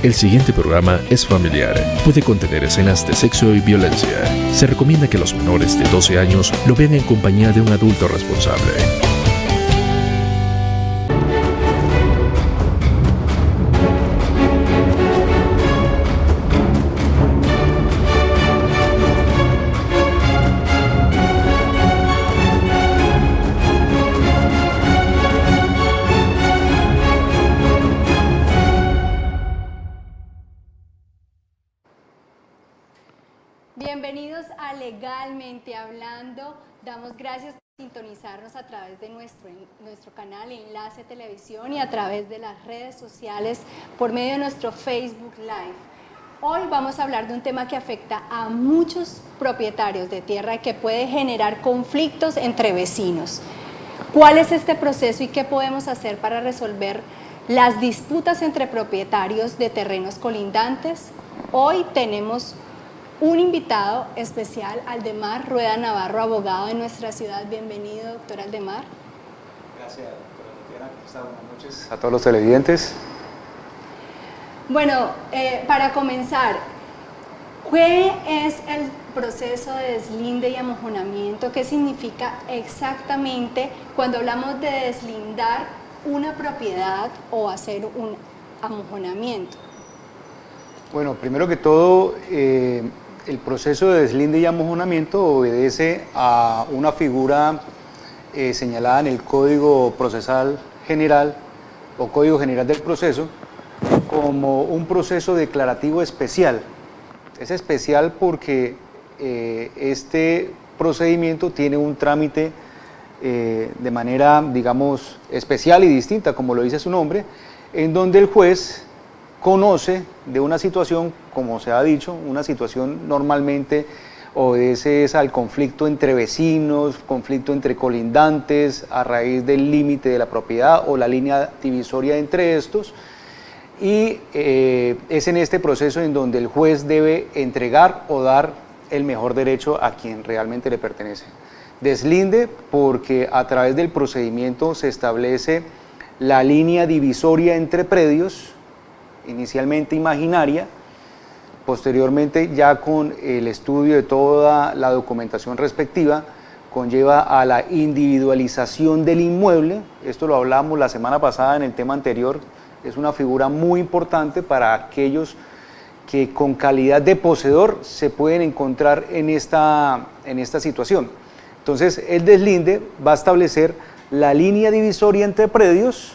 El siguiente programa es familiar. Puede contener escenas de sexo y violencia. Se recomienda que los menores de 12 años lo vean en compañía de un adulto responsable. Bienvenidos a Legalmente Hablando. Damos gracias por sintonizarnos a través de nuestro canal Enlace Televisión y a través de las redes sociales por medio de nuestro Facebook Live. Hoy vamos a hablar de un tema que afecta a muchos propietarios de tierra y que puede generar conflictos entre vecinos. ¿Cuál es este proceso y qué podemos hacer para resolver las disputas entre propietarios de terrenos colindantes? Hoy tenemos un invitado especial, Aldemar Rueda Navarro, abogado de nuestra ciudad. Bienvenido, doctor Aldemar. Gracias, doctora Tatiana. Buenas noches a todos los televidentes. Bueno, para comenzar, ¿qué es el proceso de deslinde y amojonamiento? ¿Qué significa exactamente cuando hablamos de deslindar una propiedad o hacer un amojonamiento? Bueno, primero que todo, el proceso de deslinde y amojonamiento obedece a una figura señalada en el Código Procesal General o Código General del Proceso como un proceso declarativo especial. Es especial porque este procedimiento tiene un trámite de manera, digamos, especial y distinta, como lo dice su nombre, en donde el juez conoce de una situación, como se ha dicho, una situación normalmente obedece al conflicto entre vecinos, conflicto entre colindantes a raíz del límite de la propiedad o la línea divisoria entre estos, y es en este proceso en donde el juez debe entregar o dar el mejor derecho a quien realmente le pertenece. Deslinde porque a través del procedimiento se establece la línea divisoria entre predios, inicialmente imaginaria, posteriormente ya con el estudio de toda la documentación respectiva, conlleva a la individualización del inmueble. Esto lo hablamos la semana pasada en el tema anterior, es una figura muy importante para aquellos que con calidad de poseedor se pueden encontrar en esta situación. Entonces el deslinde va a establecer la línea divisoria entre predios,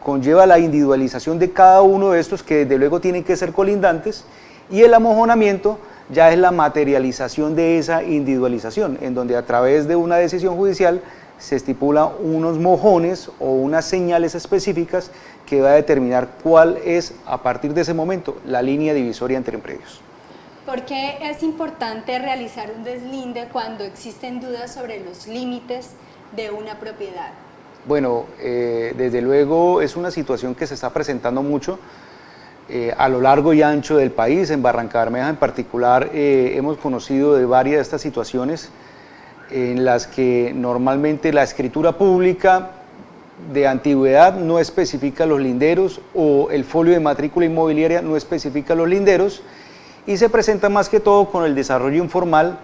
conlleva la individualización de cada uno de estos que desde luego tienen que ser colindantes, y el amojonamiento ya es la materialización de esa individualización, en donde a través de una decisión judicial se estipula unos mojones o unas señales específicas que va a determinar cuál es a partir de ese momento la línea divisoria entre predios. ¿Por qué es importante realizar un deslinde cuando existen dudas sobre los límites de una propiedad? Bueno, desde luego es una situación que se está presentando mucho a lo largo y ancho del país. En Barrancabermeja en particular hemos conocido de varias de estas situaciones en las que normalmente la escritura pública de antigüedad no especifica los linderos o el folio de matrícula inmobiliaria no especifica los linderos, y se presenta más que todo con el desarrollo informal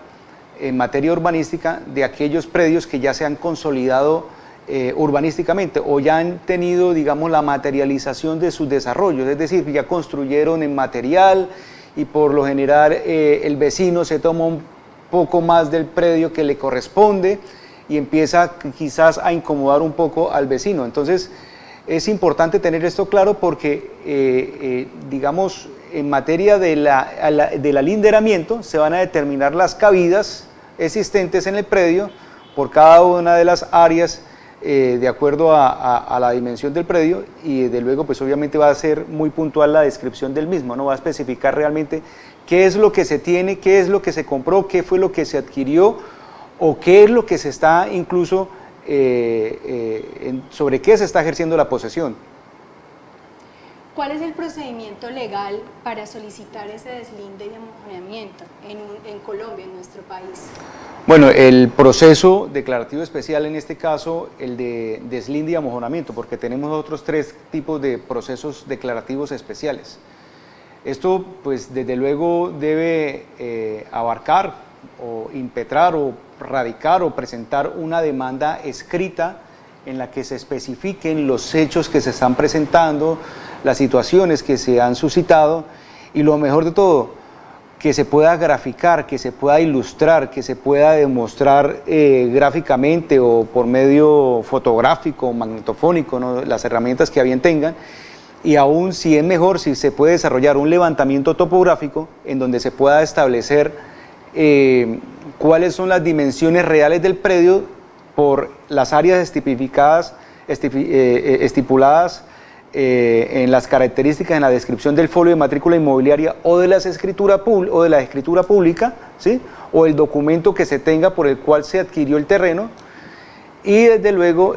en materia urbanística de aquellos predios que ya se han consolidado urbanísticamente o ya han tenido, digamos, la materialización de sus desarrollos, es decir, ya construyeron en material y por lo general el vecino se toma un poco más del predio que le corresponde y empieza quizás a incomodar un poco al vecino. Entonces es importante tener esto claro porque digamos, en materia del alinderamiento se van a determinar las cabidas existentes en el predio por cada una de las áreas de acuerdo a la dimensión del predio, y desde luego pues obviamente va a ser muy puntual la descripción del mismo, no va a especificar realmente qué es lo que se tiene, qué es lo que se compró, qué fue lo que se adquirió o qué es lo que se está incluso sobre qué se está ejerciendo la posesión. ¿Cuál es el procedimiento legal para solicitar ese deslinde y amojonamiento en Colombia, en nuestro país? Bueno, el proceso declarativo especial, en este caso, el de deslinde y amojonamiento, porque tenemos otros tres tipos de procesos declarativos especiales. Esto, pues, desde luego debe abarcar o impetrar o radicar o presentar una demanda escrita en la que se especifiquen los hechos que se están presentando, las situaciones que se han suscitado y lo mejor de todo, que se pueda graficar, que se pueda ilustrar, que se pueda demostrar gráficamente o por medio fotográfico o magnetofónico, ¿no? Las herramientas que a bien tengan, y aún si es mejor, si se puede desarrollar un levantamiento topográfico en donde se pueda establecer cuáles son las dimensiones reales del predio por las áreas estipuladas en las características en la descripción del folio de matrícula inmobiliaria o de la escritura pública, ¿sí? O el documento que se tenga por el cual se adquirió el terreno, y desde luego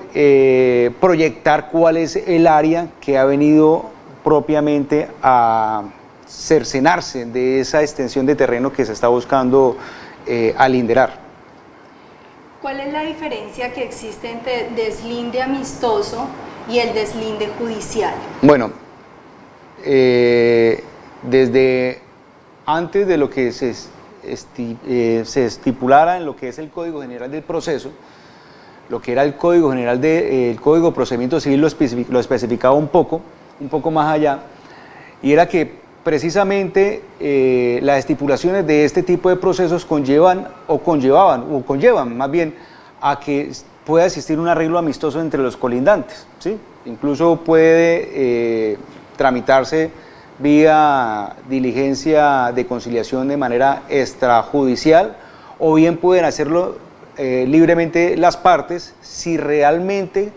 proyectar cuál es el área que ha venido propiamente a cercenarse de esa extensión de terreno que se está buscando alinderar. ¿Cuál es la diferencia que existe entre deslinde amistoso y el deslinde judicial? Bueno, desde antes de lo que se estipulara en lo que es el Código General del Proceso, lo que era el Código General del Código de Procedimiento Civil lo especificaba un poco más allá, y era que precisamente las estipulaciones de este tipo de procesos conllevan más bien a que pueda existir un arreglo amistoso entre los colindantes, ¿sí? Incluso puede tramitarse vía diligencia de conciliación de manera extrajudicial, o bien pueden hacerlo libremente las partes si realmente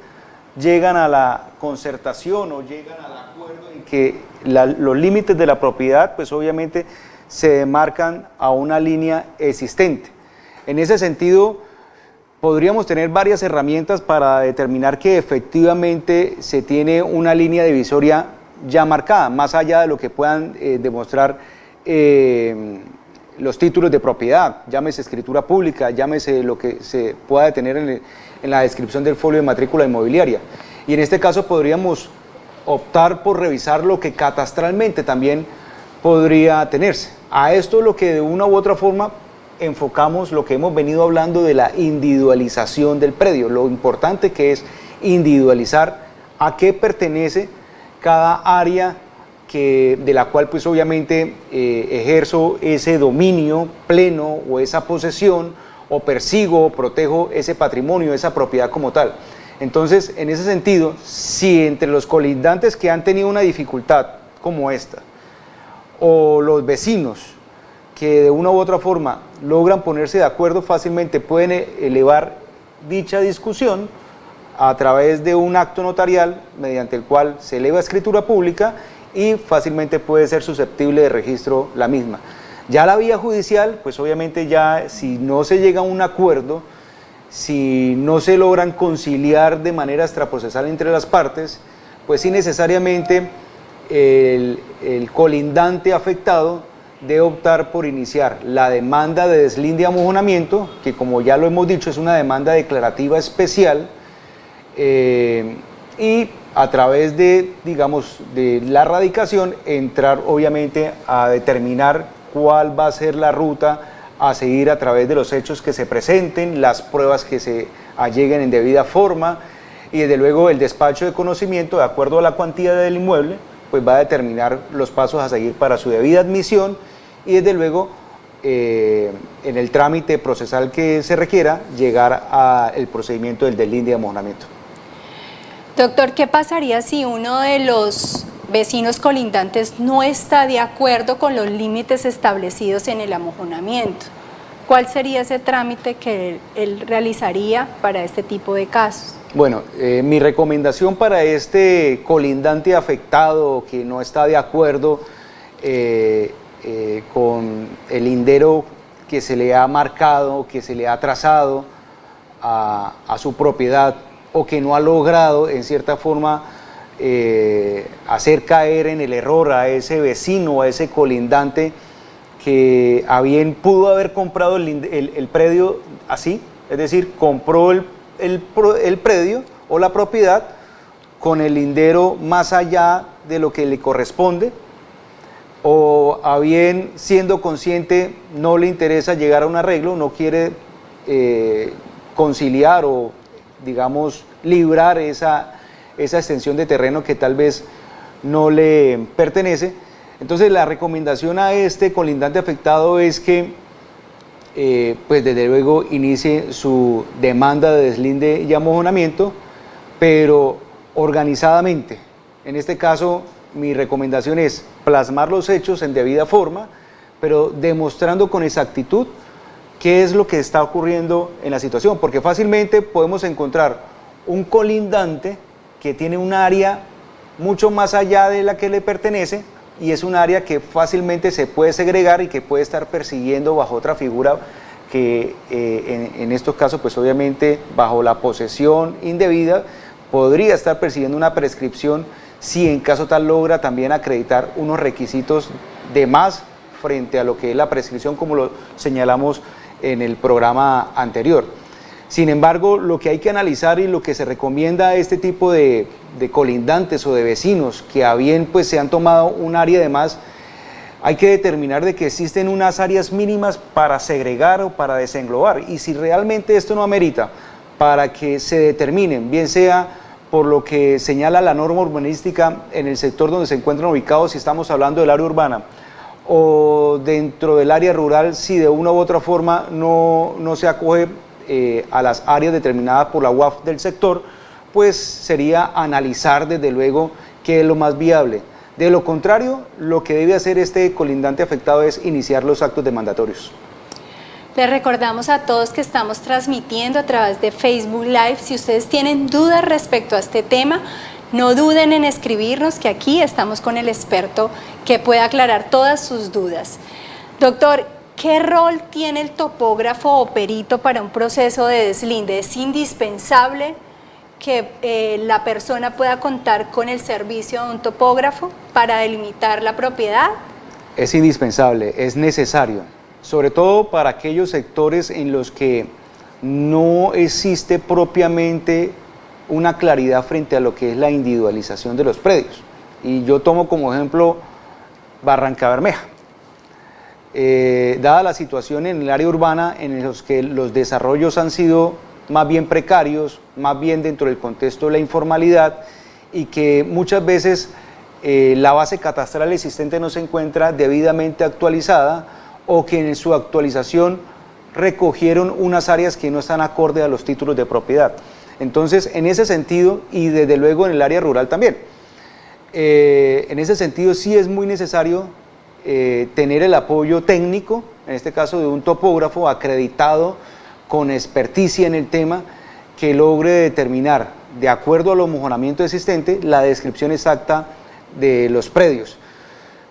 llegan a la concertación o llegan al acuerdo en que los límites de la propiedad, pues obviamente se demarcan a una línea existente. En ese sentido, podríamos tener varias herramientas para determinar que efectivamente se tiene una línea divisoria ya marcada, más allá de lo que puedan demostrar los títulos de propiedad, llámese escritura pública, llámese lo que se pueda tener en la descripción del folio de matrícula inmobiliaria. Y en este caso podríamos optar por revisar lo que catastralmente también podría tenerse. A esto lo que de una u otra forma enfocamos lo que hemos venido hablando de la individualización del predio, lo importante que es individualizar a qué pertenece cada área de la cual pues obviamente ejerzo ese dominio pleno o esa posesión, o persigo o protejo ese patrimonio, esa propiedad como tal. Entonces, en ese sentido, si entre los colindantes que han tenido una dificultad como esta, o los vecinos que de una u otra forma logran ponerse de acuerdo, fácilmente pueden elevar dicha discusión a través de un acto notarial mediante el cual se eleva escritura pública y fácilmente puede ser susceptible de registro la misma. Ya la vía judicial, pues obviamente ya si no se llega a un acuerdo, si no se logran conciliar de manera extraprocesal entre las partes, pues sí necesariamente el colindante afectado debe optar por iniciar la demanda de deslinde y amojonamiento, que como ya lo hemos dicho es una demanda declarativa especial, y a través de, digamos, de la radicación, entrar obviamente a determinar cuál va a ser la ruta a seguir a través de los hechos que se presenten, las pruebas que se alleguen en debida forma, y desde luego el despacho de conocimiento, de acuerdo a la cuantía del inmueble, pues va a determinar los pasos a seguir para su debida admisión, y desde luego en el trámite procesal que se requiera, llegar al procedimiento del deslinde y amojonamiento. Doctor, ¿qué pasaría si uno de los vecinos colindantes no está de acuerdo con los límites establecidos en el amojonamiento? ¿Cuál sería ese trámite que él realizaría para este tipo de casos? Bueno, mi recomendación para este colindante afectado que no está de acuerdo con el lindero que se le ha marcado, que se le ha trazado a su propiedad, o que no ha logrado en cierta forma hacer caer en el error a ese vecino, a ese colindante que a bien pudo haber comprado el predio así, es decir, compró el predio o la propiedad con el lindero más allá de lo que le corresponde, o a bien siendo consciente no le interesa llegar a un arreglo, no quiere conciliar o digamos librar esa extensión de terreno que tal vez no le pertenece. Entonces la recomendación a este colindante afectado es que pues desde luego inicie su demanda de deslinde y amojonamiento, pero organizadamente. En este caso mi recomendación es plasmar los hechos en debida forma, pero demostrando con exactitud qué es lo que está ocurriendo en la situación, porque fácilmente podemos encontrar un colindante que tiene un área mucho más allá de la que le pertenece y es un área que fácilmente se puede segregar y que puede estar persiguiendo bajo otra figura que en estos casos pues obviamente bajo la posesión indebida podría estar persiguiendo una prescripción si en caso tal logra también acreditar unos requisitos de más frente a lo que es la prescripción como lo señalamos en el programa anterior. Sin embargo, lo que hay que analizar y lo que se recomienda a este tipo de colindantes o de vecinos que a bien pues se han tomado un área de más, hay que determinar de que existen unas áreas mínimas para segregar o para desenglobar y si realmente esto no amerita para que se determinen, bien sea por lo que señala la norma urbanística en el sector donde se encuentran ubicados, si estamos hablando del área urbana, o dentro del área rural, si de una u otra forma no se acoge a las áreas determinadas por la UAF del sector, pues sería analizar desde luego qué es lo más viable. De lo contrario, lo que debe hacer este colindante afectado es iniciar los actos demandatorios. Les recordamos a todos que estamos transmitiendo a través de Facebook Live. Si ustedes tienen dudas respecto a este tema, no duden en escribirnos, que aquí estamos con el experto que puede aclarar todas sus dudas. Doctor, ¿qué rol tiene el topógrafo o perito para un proceso de deslinde? ¿Es indispensable que la persona pueda contar con el servicio de un topógrafo para delimitar la propiedad? Es indispensable, es necesario, sobre todo para aquellos sectores en los que no existe propiamente una claridad frente a lo que es la individualización de los predios. Y yo tomo como ejemplo Barrancabermeja. Dada la situación en el área urbana en los que los desarrollos han sido más bien precarios, más bien dentro del contexto de la informalidad y que muchas veces la base catastral existente no se encuentra debidamente actualizada o que en su actualización recogieron unas áreas que no están acorde a los títulos de propiedad. Entonces, en ese sentido, y desde luego en el área rural también, en ese sentido sí es muy necesario tener el apoyo técnico, en este caso de un topógrafo acreditado con experticia en el tema, que logre determinar, de acuerdo al amojonamiento existente, la descripción exacta de los predios.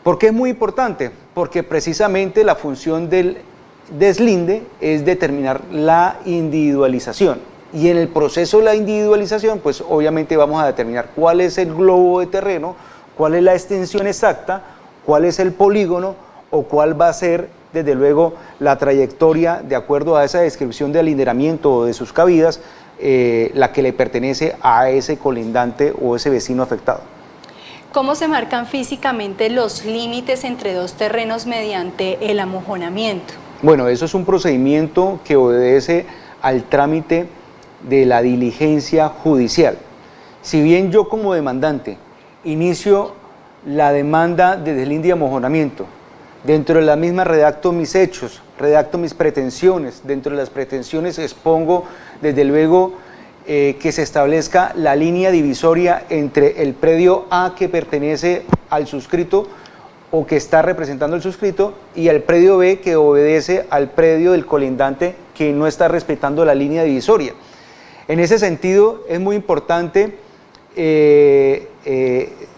¿Por qué es muy importante? Porque precisamente la función del deslinde es determinar la individualización. Y en el proceso de la individualización, pues obviamente vamos a determinar cuál es el globo de terreno, cuál es la extensión exacta, cuál es el polígono o cuál va a ser, desde luego, la trayectoria de acuerdo a esa descripción de alineamiento o de sus cabidas, la que le pertenece a ese colindante o ese vecino afectado. ¿Cómo se marcan físicamente los límites entre dos terrenos mediante el amojonamiento? Bueno, eso es un procedimiento que obedece al trámite de la diligencia judicial. Si bien yo como demandante inicio la demanda de deslinde y amojonamiento, dentro de la misma redacto mis hechos, redacto mis pretensiones, dentro de las pretensiones expongo desde luego que se establezca la línea divisoria entre el predio A que pertenece al suscrito o que está representando el suscrito y el predio B que obedece al predio del colindante que no está respetando la línea divisoria. En ese sentido es muy importante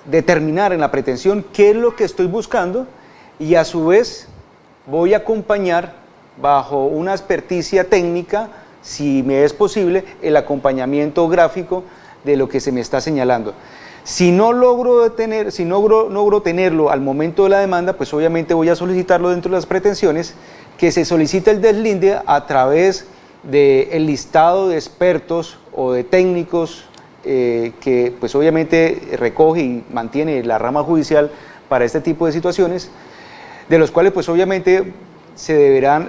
determinar en la pretensión qué es lo que estoy buscando y a su vez voy a acompañar bajo una experticia técnica, si me es posible, el acompañamiento gráfico de lo que se me está señalando. Si no logro tenerlo al momento de la demanda, pues obviamente voy a solicitarlo dentro de las pretensiones, que se solicite el deslinde a través del listado de expertos o de técnicos que pues obviamente recoge y mantiene la rama judicial para este tipo de situaciones, de los cuales pues obviamente se deberán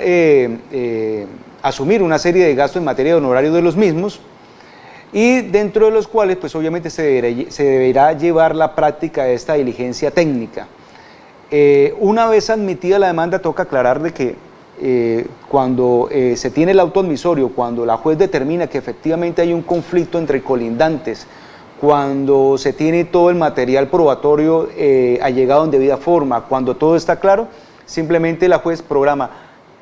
asumir una serie de gastos en materia de honorario de los mismos, y dentro de los cuales pues obviamente se deberá llevar la práctica de esta diligencia técnica. Una vez admitida la demanda, toca aclarar de que cuando se tiene el auto admisorio, cuando la juez determina que efectivamente hay un conflicto entre colindantes, cuando se tiene todo el material probatorio allegado en debida forma, cuando todo está claro, simplemente la juez programa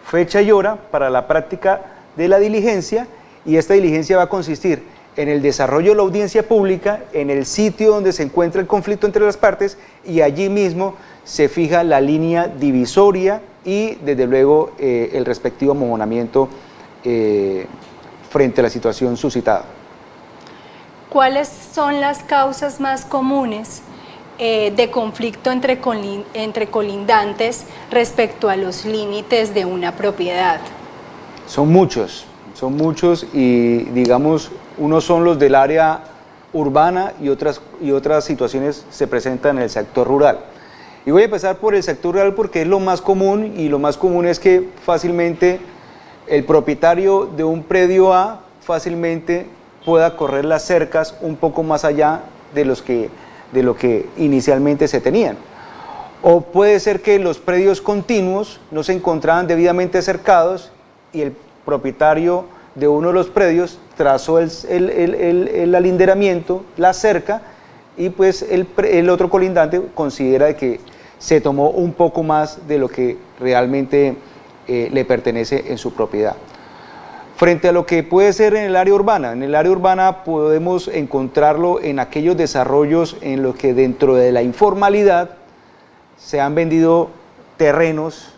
fecha y hora para la práctica de la diligencia, y esta diligencia va a consistir en el desarrollo de la audiencia pública, en el sitio donde se encuentra el conflicto entre las partes, y allí mismo se fija la línea divisoria y desde luego el respectivo amojonamiento frente a la situación suscitada. ¿Cuáles son las causas más comunes de conflicto entre colindantes respecto a los límites de una propiedad? Son muchos y digamos, unos son los del área urbana y otras situaciones se presentan en el sector rural. Y voy a empezar por el sector rural porque es lo más común, y lo más común es que fácilmente el propietario de un predio A fácilmente pueda correr las cercas un poco más allá de lo que inicialmente se tenían. O puede ser que los predios continuos no se encontraban debidamente cercados y el propietario de uno de los predios trazó el alinderamiento, la cerca, y pues el otro colindante considera que se tomó un poco más de lo que realmente le pertenece en su propiedad. Frente a lo que puede ser en el área urbana podemos encontrarlo en aquellos desarrollos en los que dentro de la informalidad se han vendido terrenos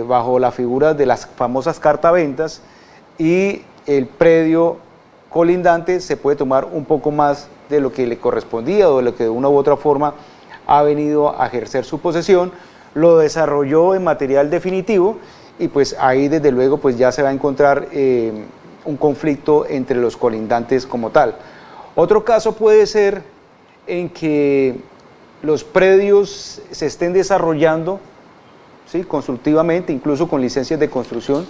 bajo la figura de las famosas cartaventas, y el predio colindante se puede tomar un poco más de lo que le correspondía o de lo que de una u otra forma ha venido a ejercer su posesión, lo desarrolló en material definitivo, y pues ahí desde luego pues ya se va a encontrar un conflicto entre los colindantes como tal. Otro caso puede ser en que los predios se estén desarrollando, ¿sí?, constructivamente, incluso con licencias de construcción,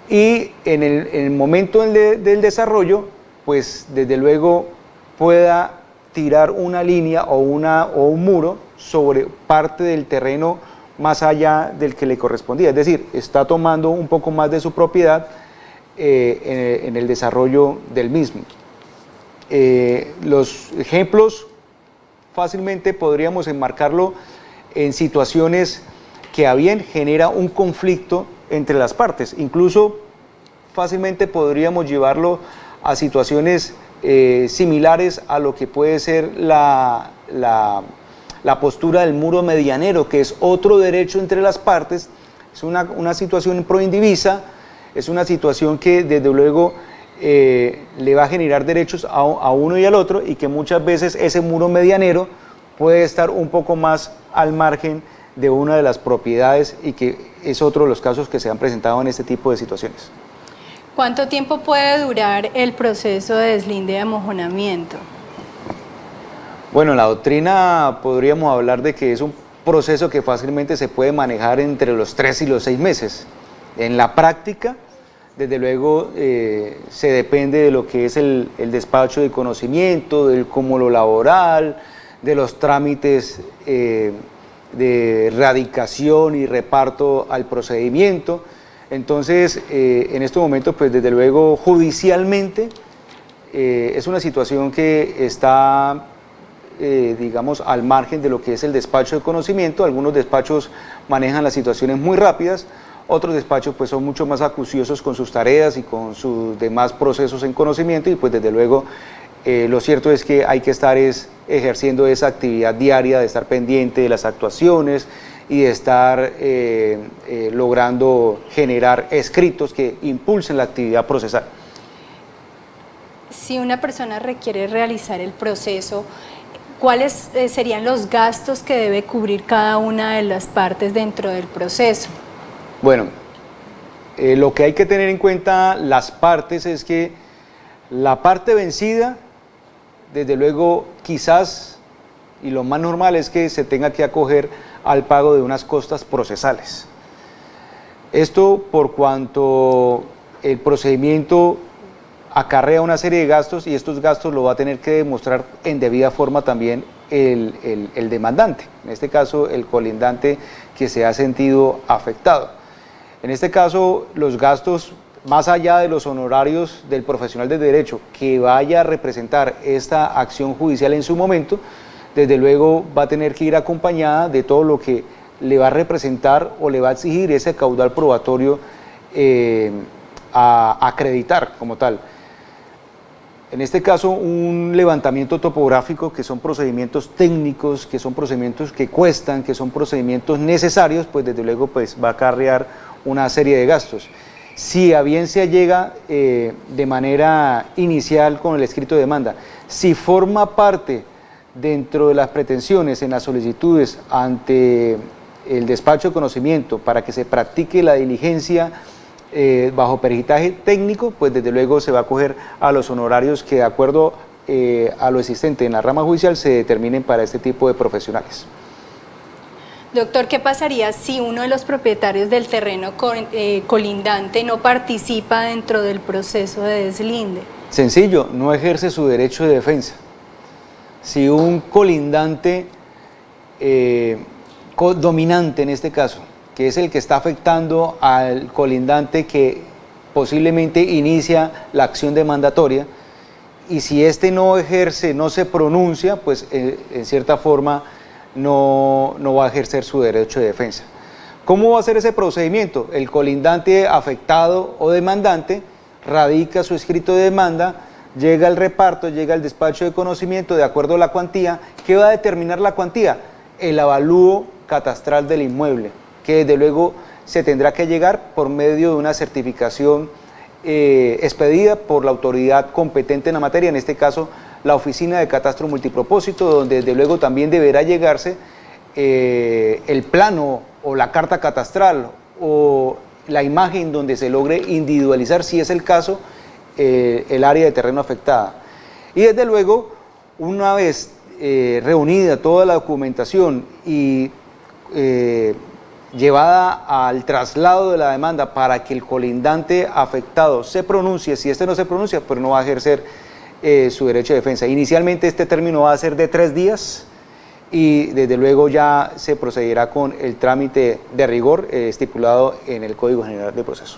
y en el momento del desarrollo pues desde luego pueda tirar una línea o un muro sobre parte del terreno más allá del que le correspondía, es decir, está tomando un poco más de su propiedad en el desarrollo del mismo. Los ejemplos fácilmente podríamos enmarcarlo en situaciones que a bien genera un conflicto entre las partes, incluso fácilmente podríamos llevarlo a situaciones similares a lo que puede ser la postura del muro medianero, que es otro derecho entre las partes. Es una situación pro indivisa, es una situación que desde luego le va a generar derechos a uno y al otro, y que muchas veces ese muro medianero puede estar un poco más al margen de una de las propiedades, y que es otro de los casos que se han presentado en este tipo de situaciones. ¿Cuánto tiempo puede durar el proceso de deslinde y amojonamiento? Bueno, en la doctrina podríamos hablar de que es un proceso que fácilmente se puede manejar entre los 3 y los 6 meses. En la práctica, desde luego, se depende de lo que es el despacho de conocimiento, del cúmulo laboral, de los trámites de radicación y reparto al procedimiento. Entonces, en estos momentos, pues desde luego, judicialmente, es una situación que está, digamos, al margen de lo que es el despacho de conocimiento. Algunos despachos manejan las situaciones muy rápidas, otros despachos pues son mucho más acuciosos con sus tareas y con sus demás procesos en conocimiento, y pues desde luego lo cierto es que hay que estar ejerciendo esa actividad diaria de estar pendiente de las actuaciones y de estar logrando generar escritos que impulsen la actividad procesal. Si una persona requiere realizar el proceso, ¿cuáles serían los gastos que debe cubrir cada una de las partes dentro del proceso? Bueno, lo que hay que tener en cuenta las partes es que la parte vencida, desde luego, quizás y lo más normal es que se tenga que acoger al pago de unas costas procesales. Esto por cuanto el procedimiento acarrea una serie de gastos y estos gastos lo va a tener que demostrar en debida forma también el demandante, en este caso el colindante que se ha sentido afectado. En este caso los gastos, más allá de los honorarios del profesional de derecho que vaya a representar esta acción judicial en su momento, desde luego va a tener que ir acompañada de todo lo que le va a representar o le va a exigir ese caudal probatorio a acreditar como tal. En este caso, un levantamiento topográfico, que son procedimientos técnicos, que son procedimientos que cuestan, que son procedimientos necesarios, pues desde luego pues, va a acarrear una serie de gastos. Si a bien se llega de manera inicial con el escrito de demanda, si forma parte dentro de las pretensiones en las solicitudes ante el despacho de conocimiento para que se practique la diligencia bajo peritaje técnico, pues desde luego se va a acoger a los honorarios que de acuerdo a lo existente en la rama judicial se determinen para este tipo de profesionales. Doctor, ¿qué pasaría si uno de los propietarios del terreno colindante no participa dentro del proceso de deslinde? Sencillo, no ejerce su derecho de defensa. Si un colindante dominante en este caso, que es el que está afectando al colindante que posiblemente inicia la acción demandatoria, y si éste no ejerce, no se pronuncia, pues en cierta forma no va a ejercer su derecho de defensa. ¿Cómo va a ser ese procedimiento? El colindante afectado o demandante radica su escrito de demanda, llega al reparto, llega al despacho de conocimiento de acuerdo a la cuantía. ¿Qué va a determinar la cuantía? El avalúo catastral del inmueble, que desde luego se tendrá que llegar por medio de una certificación expedida por la autoridad competente en la materia, en este caso la Oficina de Catastro Multipropósito, donde desde luego también deberá llegarse el plano o la carta catastral o la imagen donde se logre individualizar, si es el caso, el área de terreno afectada. Y desde luego, una vez reunida toda la documentación y llevada al traslado de la demanda para que el colindante afectado se pronuncie, si este no se pronuncia, pues no va a ejercer su derecho de defensa. Inicialmente este término va a ser de 3 días y desde luego ya se procederá con el trámite de rigor estipulado en el Código General de Proceso.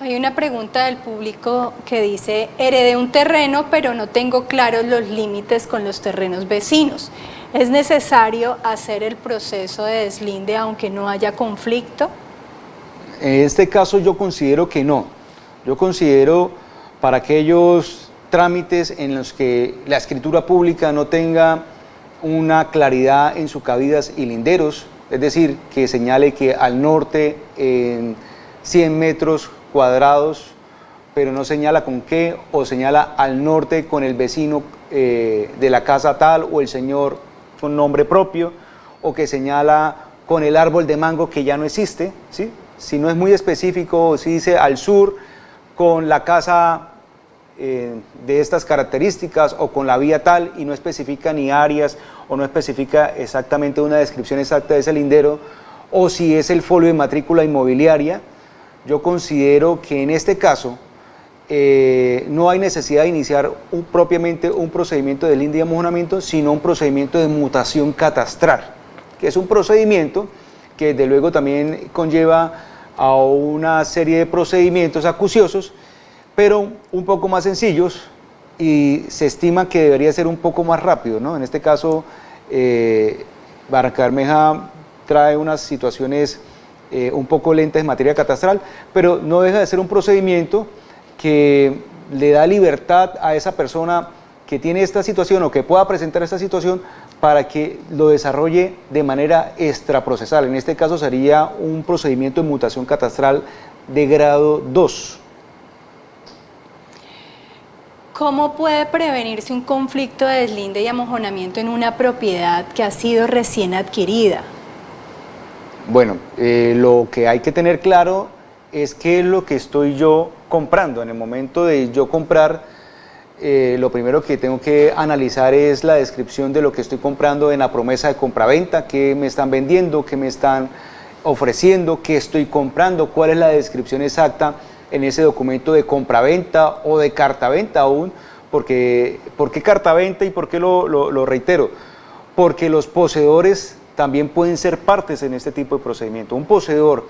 Hay una pregunta del público que dice: heredé un terreno pero no tengo claros los límites con los terrenos vecinos. ¿Es necesario hacer el proceso de deslinde aunque no haya conflicto? En este caso yo considero que no. Yo considero para aquellos trámites en los que la escritura pública no tenga una claridad en sus cabidas y linderos, es decir, que señale que al norte en 100 metros cuadrados, pero no señala con qué, o señala al norte con el vecino de la casa tal, o el señor con nombre propio, o que señala con el árbol de mango que ya no existe, ¿sí? Si no es muy específico, o si dice al sur con la casa de estas características o con la vía tal y no especifica ni áreas o no especifica exactamente una descripción exacta de ese lindero, o si es el folio de matrícula inmobiliaria, yo considero que en este caso no hay necesidad de iniciar propiamente un procedimiento de deslinde y amojonamiento, sino un procedimiento de mutación catastral, que es un procedimiento que desde luego también conlleva a una serie de procedimientos acuciosos, pero un poco más sencillos, y se estima que debería ser un poco más rápido, ¿no? En este caso, Barrancabermeja trae unas situaciones un poco lentas en materia catastral, pero no deja de ser un procedimiento que le da libertad a esa persona que tiene esta situación o que pueda presentar esta situación para que lo desarrolle de manera extraprocesal. En este caso sería un procedimiento de mutación catastral de grado 2. ¿Cómo puede prevenirse un conflicto de deslinde y amojonamiento en una propiedad que ha sido recién adquirida? Bueno, lo que hay que tener claro es qué es lo que estoy yo comprando. En el momento de yo comprar lo primero que tengo que analizar es la descripción de lo que estoy comprando en la promesa de compraventa, qué me están vendiendo, qué me están ofreciendo, qué estoy comprando, cuál es la descripción exacta en ese documento de compraventa o de cartaventa aún. Porque, ¿por qué cartaventa y por qué lo reitero? Porque los poseedores también pueden ser partes en este tipo de procedimiento. Un poseedor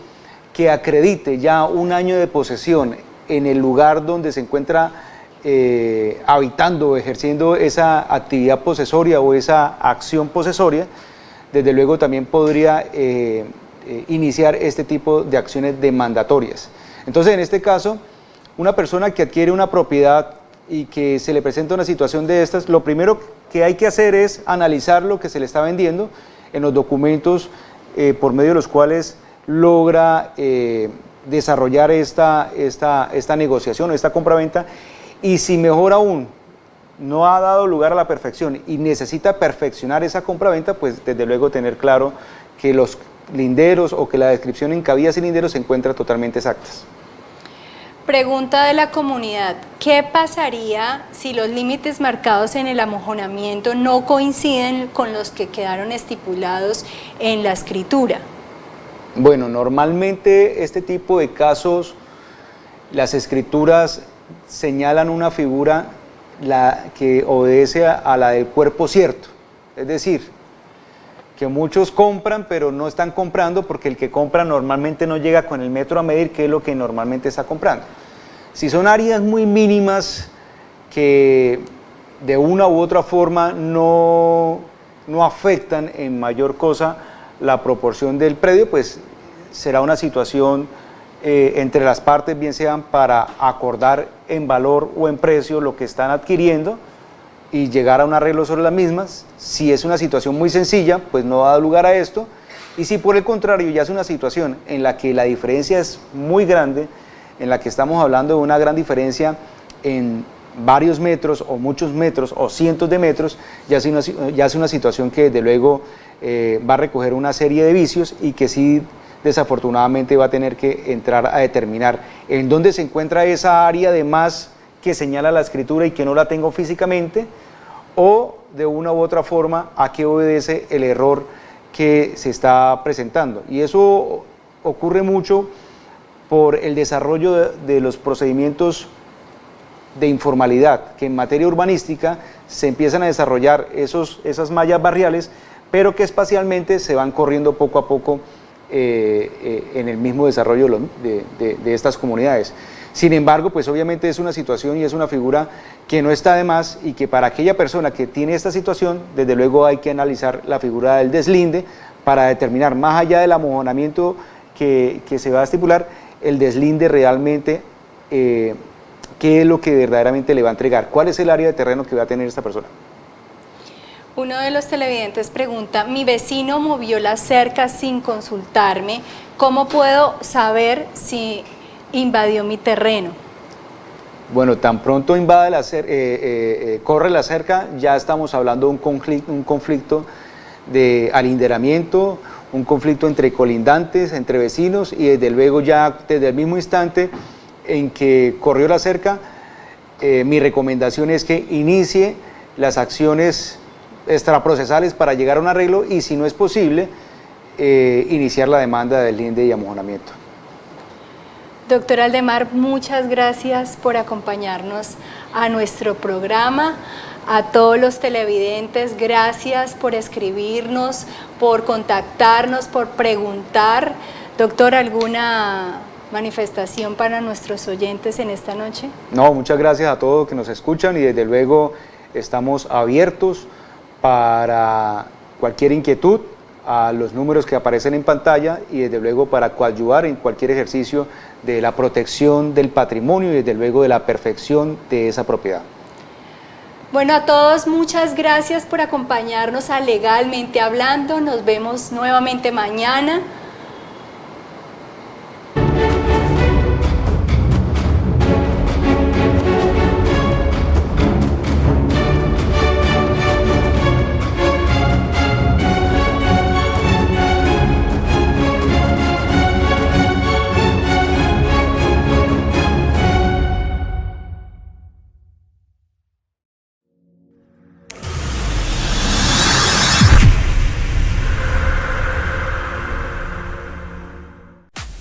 que acredite ya un año de posesión en el lugar donde se encuentra habitando o ejerciendo esa actividad posesoria o esa acción posesoria, desde luego también podría iniciar este tipo de acciones demandatorias. Entonces, en este caso, una persona que adquiere una propiedad y que se le presenta una situación de estas, lo primero que hay que hacer es analizar lo que se le está vendiendo en los documentos por medio de los cuales logra desarrollar esta negociación o esta compraventa, y si mejor aún no ha dado lugar a la perfección y necesita perfeccionar esa compraventa, pues desde luego tener claro que los linderos o que la descripción en cabillas y linderos se encuentra totalmente exactas. Pregunta de la comunidad: ¿qué pasaría si los límites marcados en el amojonamiento no coinciden con los que quedaron estipulados en la escritura? Bueno, normalmente este tipo de casos, las escrituras señalan una figura que obedece a la del cuerpo cierto, es decir, que muchos compran pero no están comprando porque el que compra normalmente no llega con el metro a medir qué es lo que normalmente está comprando. Si son áreas muy mínimas que de una u otra forma no afectan en mayor cosa la proporción del predio, pues será una situación entre las partes, bien sean para acordar en valor o en precio lo que están adquiriendo y llegar a un arreglo sobre las mismas. Si es una situación muy sencilla, pues no va a dar lugar a esto, y si por el contrario ya es una situación en la que la diferencia es muy grande, en la que estamos hablando de una gran diferencia en varios metros o muchos metros o cientos de metros, ya es una situación que desde luego va a recoger una serie de vicios y que sí desafortunadamente va a tener que entrar a determinar en dónde se encuentra esa área de más que señala la escritura y que no la tengo físicamente, o de una u otra forma a qué obedece el error que se está presentando. Y eso ocurre mucho por el desarrollo de los procedimientos de informalidad, que en materia urbanística se empiezan a desarrollar esas mallas barriales, pero que espacialmente se van corriendo poco a poco en el mismo desarrollo de estas comunidades. Sin embargo, pues obviamente es una situación y es una figura que no está de más, y que para aquella persona que tiene esta situación, desde luego hay que analizar la figura del deslinde para determinar, más allá del amojonamiento que se va a estipular, el deslinde realmente, qué es lo que verdaderamente le va a entregar, cuál es el área de terreno que va a tener esta persona. Uno de los televidentes pregunta: mi vecino movió la cerca sin consultarme, ¿cómo puedo saber si invadió mi terreno? Bueno, tan pronto invade corre la cerca, ya estamos hablando de un conflicto de alinderamiento, un conflicto entre colindantes, entre vecinos, y desde luego ya desde el mismo instante en que corrió la cerca, mi recomendación es que inicie las acciones extraprocesales para llegar a un arreglo, y si no es posible, iniciar la demanda de deslinde y amojonamiento. Doctor Aldemar, muchas gracias por acompañarnos a nuestro programa. A todos los televidentes, gracias por escribirnos, por contactarnos, por preguntar. Doctor, ¿alguna manifestación para nuestros oyentes en esta noche? No, muchas gracias a todos que nos escuchan, y desde luego estamos abiertos para cualquier inquietud a los números que aparecen en pantalla, y desde luego para coadyuvar en cualquier ejercicio de la protección del patrimonio y desde luego de la perfección de esa propiedad. Bueno, a todos muchas gracias por acompañarnos a Legalmente Hablando. Nos vemos nuevamente mañana.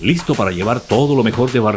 listo para llevar todo lo mejor de Barranquilla